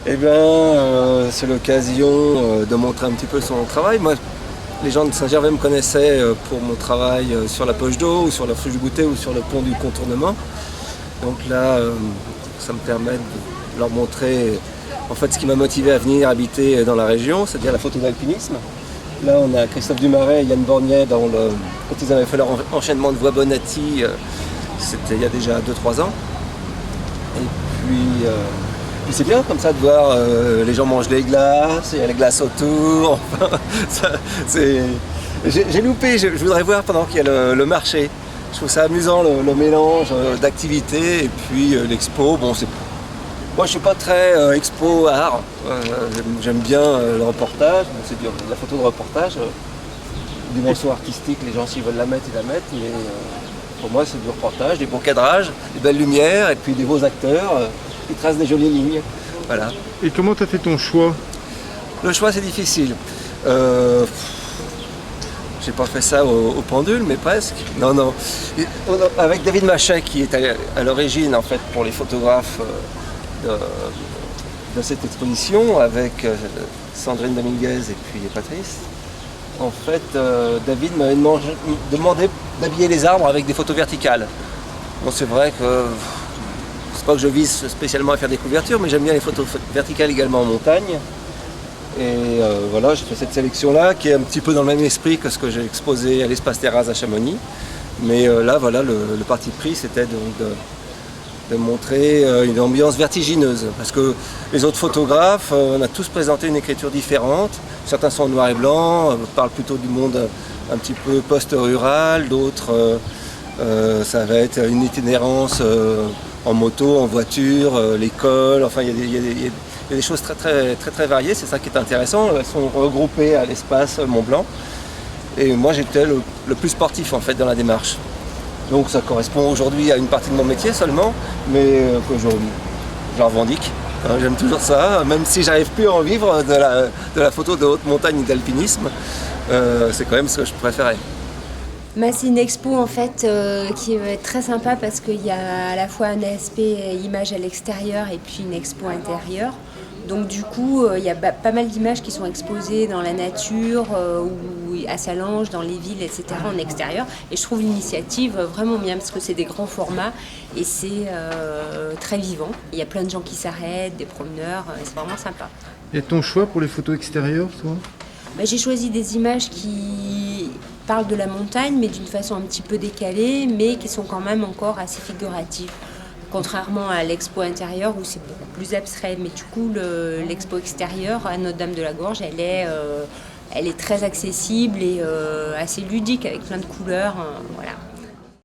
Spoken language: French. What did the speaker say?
Eh bien, c'est l'occasion de montrer un petit peu son travail. Moi, les gens de Saint-Gervais me connaissaient pour mon travail sur la poche d'eau, ou sur la Fruche du Goûter, ou sur le pont du contournement. Donc là, ça me permet de leur montrer en fait ce qui m'a motivé à venir habiter dans la région, c'est-à-dire la photo d'alpinisme. Là, on a Christophe Dumaret et Yann Borgnet quand ils avaient fait leur enchaînement de voix Bonatti, c'était il y a déjà 2-3 ans. Et puis c'est bien comme ça de voir les gens mangent des glaces, il y a les glaces autour. Enfin, j'ai loupé, je voudrais voir pendant qu'il y a le marché. Je trouve ça amusant le mélange d'activités et puis l'expo. Bon, moi je suis pas très expo art. J'aime bien le reportage. Bon, c'est la photo de reportage. Dimension artistique, les gens s'ils veulent la mettre, ils la mettent. Mais pour moi c'est du reportage, des beaux cadrages, des belles lumières et puis des beaux acteurs qui tracent des jolies lignes. Voilà. Et comment tu as fait ton choix? Le choix c'est difficile. J'ai pas fait ça au pendule, mais presque. Non, non. Avec David Machet, qui est à l'origine, en fait, pour les photographes de cette exposition, avec Sandrine Dominguez et puis Patrice. En fait, David m'avait demandé d'habiller les arbres avec des photos verticales. Bon, c'est vrai que c'est pas que je vise spécialement à faire des couvertures, mais j'aime bien les photos verticales également en montagne. Et voilà, j'ai fait cette sélection-là qui est un petit peu dans le même esprit que ce que j'ai exposé à l'espace terrasse à Chamonix. Mais là, voilà, le parti pris, c'était de montrer une ambiance vertigineuse. Parce que les autres photographes, on a tous présenté une écriture différente. Certains sont en noir et blanc, parlent plutôt du monde un petit peu post-rural. D'autres, ça va être une itinérance en moto, en voiture, l'école. Enfin, il y a des choses très variées, c'est ça qui est intéressant. Elles sont regroupées à l'espace Mont Blanc. Et moi j'étais le plus sportif en fait dans la démarche. Donc ça correspond aujourd'hui à une partie de mon métier seulement, mais que je revendique. Hein, j'aime toujours ça, même si j'arrive plus à en vivre de la photo de haute montagne et d'alpinisme, c'est quand même ce que je préférais. C'est une expo en fait qui va être très sympa parce qu'il y a à la fois un aspect image à l'extérieur et puis une expo intérieure. Donc du coup, il y a pas mal d'images qui sont exposées dans la nature ou à Salange, dans les villes, etc. en extérieur. Et je trouve l'initiative vraiment bien parce que c'est des grands formats et c'est très vivant. Il y a plein de gens qui s'arrêtent, des promeneurs, c'est vraiment sympa. Et ton choix pour les photos extérieures, toi? J'ai choisi des images qui parlent de la montagne, mais d'une façon un petit peu décalée, mais qui sont quand même encore assez figuratives. Contrairement à l'expo intérieure où c'est beaucoup plus abstrait. Mais du coup, l'expo extérieure à Notre-Dame-de-la-Gorge, elle est très accessible et assez ludique avec plein de couleurs. Voilà.